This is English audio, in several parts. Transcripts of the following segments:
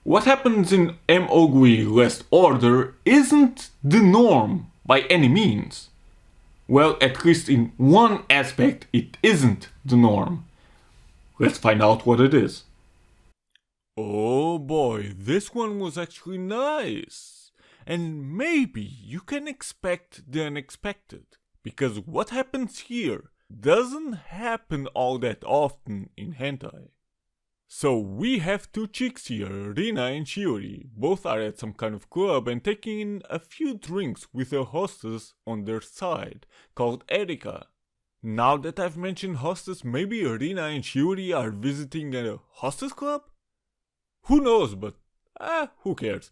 What happens in OGUI Last Order isn't the norm by any means. Well, at least in one aspect, it isn't the norm. Let's find out what it is. Oh boy, this one was actually nice. And maybe you can expect the unexpected, because what happens here doesn't happen all that often in hentai. So we have two chicks here, Rina and Shiori. Both are at some kind of club and taking in a few drinks with a hostess on their side, called Erika. Now that I've mentioned hostess, maybe Rina and Shiori are visiting a hostess club? Who knows, but who cares?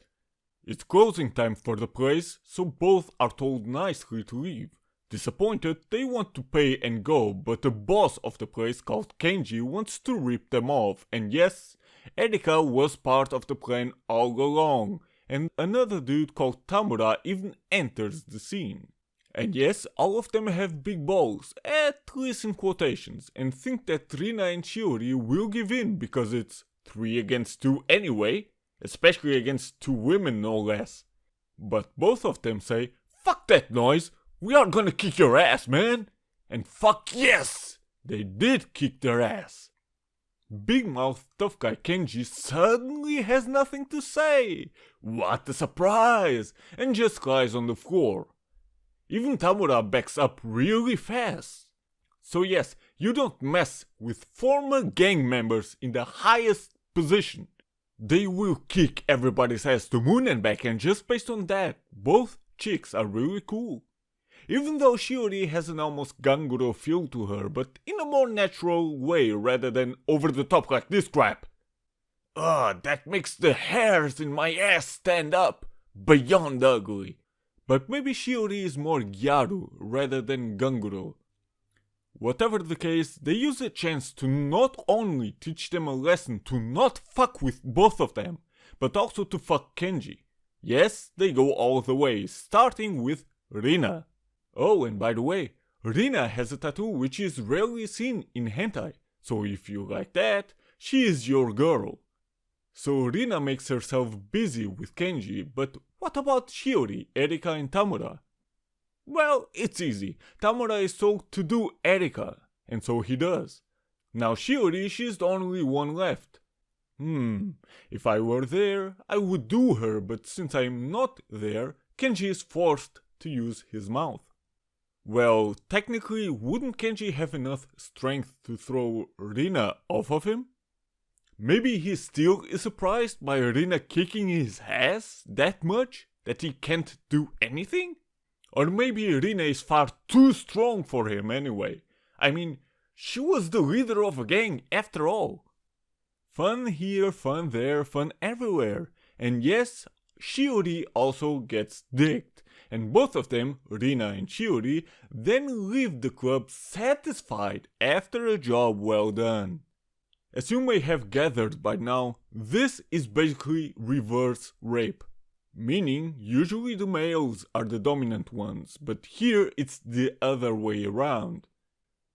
It's closing time for the place, so both are told nicely to leave. Disappointed, they want to pay and go, but the boss of the place called Kenji wants to rip them off, and yes, Erika was part of the plan all along, and another dude called Tamura even enters the scene. And yes, all of them have big balls, at least in quotations, and think that Rina and Shiori will give in because it's 3 against 2 anyway, especially against 2 women no less. But both of them say, "Fuck that noise! We are gonna kick your ass, man!" And fuck yes! They did kick their ass. Big mouth tough guy Kenji suddenly has nothing to say. What a surprise! And just lies on the floor. Even Tamura backs up really fast. So yes, you don't mess with former gang members in the highest position. They will kick everybody's ass to moon and back, and just based on that, both chicks are really cool. Even though Shiori has an almost ganguro feel to her, but in a more natural way rather than over the top like this crap. That makes the hairs in my ass stand up. Beyond ugly. But maybe Shiori is more gyaru rather than ganguro. Whatever the case, they use a chance to not only teach them a lesson to not fuck with both of them, but also to fuck Kenji. Yes, they go all the way, starting with Rina. Oh, and by the way, Rina has a tattoo which is rarely seen in hentai, so if you like that, she is your girl. So Rina makes herself busy with Kenji, but what about Shiori, Erika and Tamura? Well, it's easy. Tamura is told to do Erika, and so he does. Now Shiori, she's the only one left. If I were there, I would do her, but since I'm not there, Kenji is forced to use his mouth. Well, technically, wouldn't Kenji have enough strength to throw Rina off of him? Maybe he still is surprised by Rina kicking his ass that much that he can't do anything? Or maybe Rina is far too strong for him anyway. I mean, she was the leader of a gang after all. Fun here, fun there, fun everywhere. And yes, Shiori also gets dicked. And both of them, Rina and Shiori, then leave the club satisfied after a job well done. As you may have gathered by now, this is basically reverse rape. Meaning, usually the males are the dominant ones, but here it's the other way around.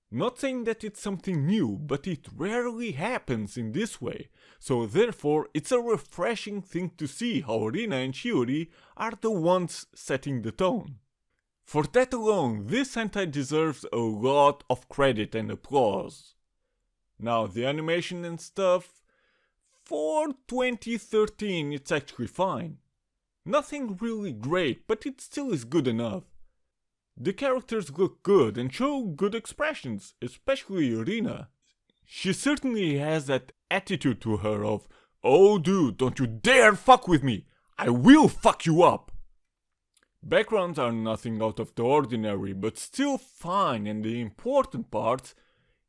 Not saying that it's something new, but it rarely happens in this way, so therefore it's a refreshing thing to see how Rina and Shiori are the ones setting the tone. For that alone, this hentai deserves a lot of credit and applause. Now the animation and stuff, for 2013 it's actually fine. Nothing really great, but it still is good enough. The characters look good and show good expressions, especially Rina. She certainly has that attitude to her of, "Oh dude, don't you dare fuck with me! I will fuck you up!" Backgrounds are nothing out of the ordinary, but still fine, and the important parts,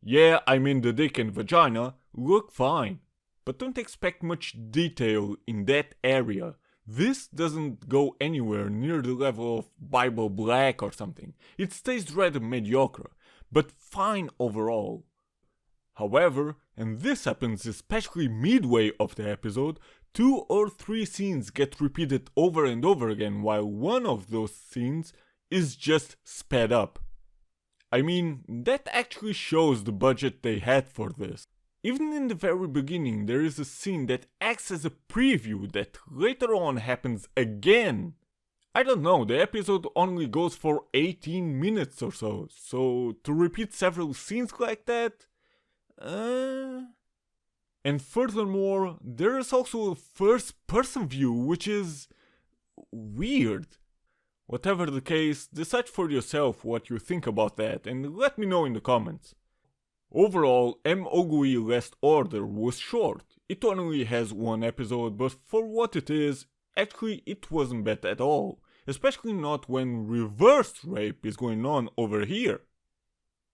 yeah, I mean the dick and vagina, look fine. But don't expect much detail in that area. This doesn't go anywhere near the level of Bible Black or something. It stays rather mediocre, but fine overall. However, and this happens especially midway of the episode, 2 or 3 scenes get repeated over and over again, while one of those scenes is just sped up. I mean, that actually shows the budget they had for this. Even in the very beginning, there is a scene that acts as a preview that later on happens again. I don't know, the episode only goes for 18 minutes or so, so to repeat several scenes like that? And furthermore, there is also a first person view, which is weird. Whatever the case, decide for yourself what you think about that and let me know in the comments. Overall, OGUI Last Order was short. It only has one episode, but for what it is, actually it wasn't bad at all. Especially not when reverse rape is going on over here.